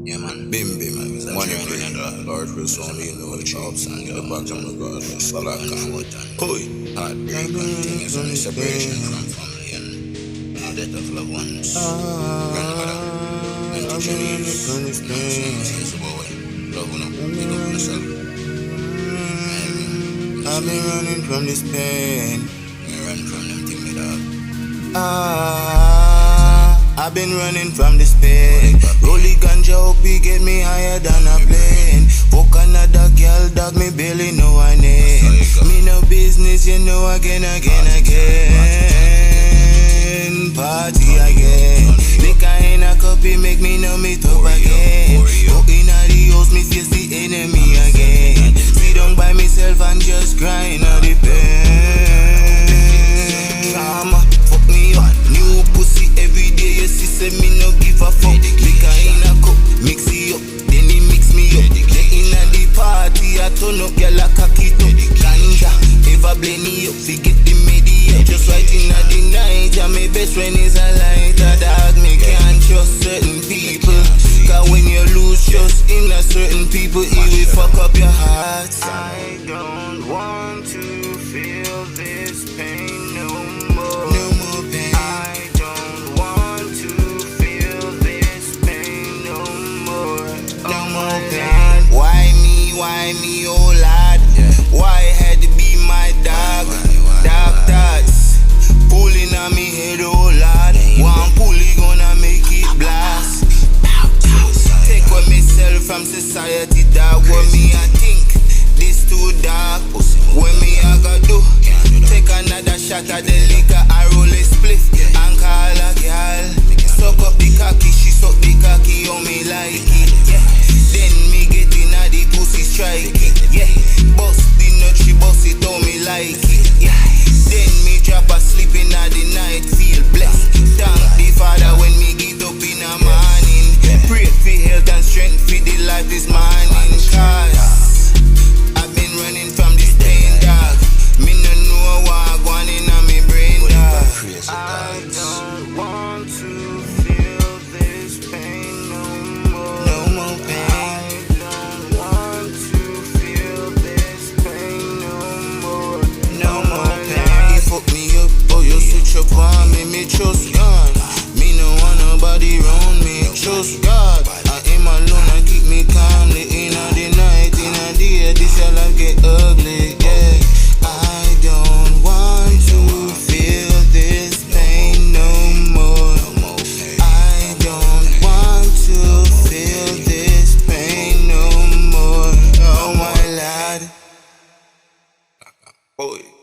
Yeah, man. Bimbim, money Training green, Lord will sound you know the chops and the bottom of God, black and Oi! Heartbreak and things and separation from family and the death of loved ones. Grandmother, Auntie Jenny, nonsense about love no, pick up myself. I've been running from this pain. Me run from them thing me dog. I've been running from this pain. Rolly ganja up, he get me higher than a plane. Fuck another girl, dog, me barely know her name. Me no business, you know, again. Party again. Liquor in a cup, it make me know me top again. Up in the house, me face the enemy again. Sit down by myself and just crying out the pain. Drama, fuck me up. New pussy every day, you see, say me no give a fuck. Liquor in a cup, mix it up, then he mix me up. Then in a the party, I turn up, girl, I cock it up. Ganja, ever blame me up, forget the media. Just right in the night, and my best friend is a lighter. Dog, me can't trust certain people. Cause when you lose trust in a certain people, it will fuck up your heart. I don't want to feel this pain no more. No more pain. I don't want to feel this pain no more. No more pain. Why me, oh lad? Why had to be my dog? Dark thoughts pulling on me head, oh lad. One pulley gonna make it blast. Take away myself from society, dog. What me I think this too dark. What me I gotta do? Take another shot at the liquor, I roll a spliff and call a girl. Suck up the cocky, she suck the cocky on me like it. Then me get in a the pussy strike it. Bust the nut, she bust it on me like it. Then me drop asleep in the night, feel blessed. Thank the Father when me get up in the morning. Pray for health and strength for the life this morning. Cause I've been running from this pain, dog. Me no know what going in my brain, dog. I don't want to feel this pain no more. No more pain. I don't want to feel this pain no more. No more pain. You fuck me up, oh you switch up on me trust God. Me no want nobody around me, trust God. I am alone and keep me calmly in the night, in the day, this your life get ugly, yeah. I don't want to feel this pain no more. I don't want to feel this pain no more. Oh my lad. Boy.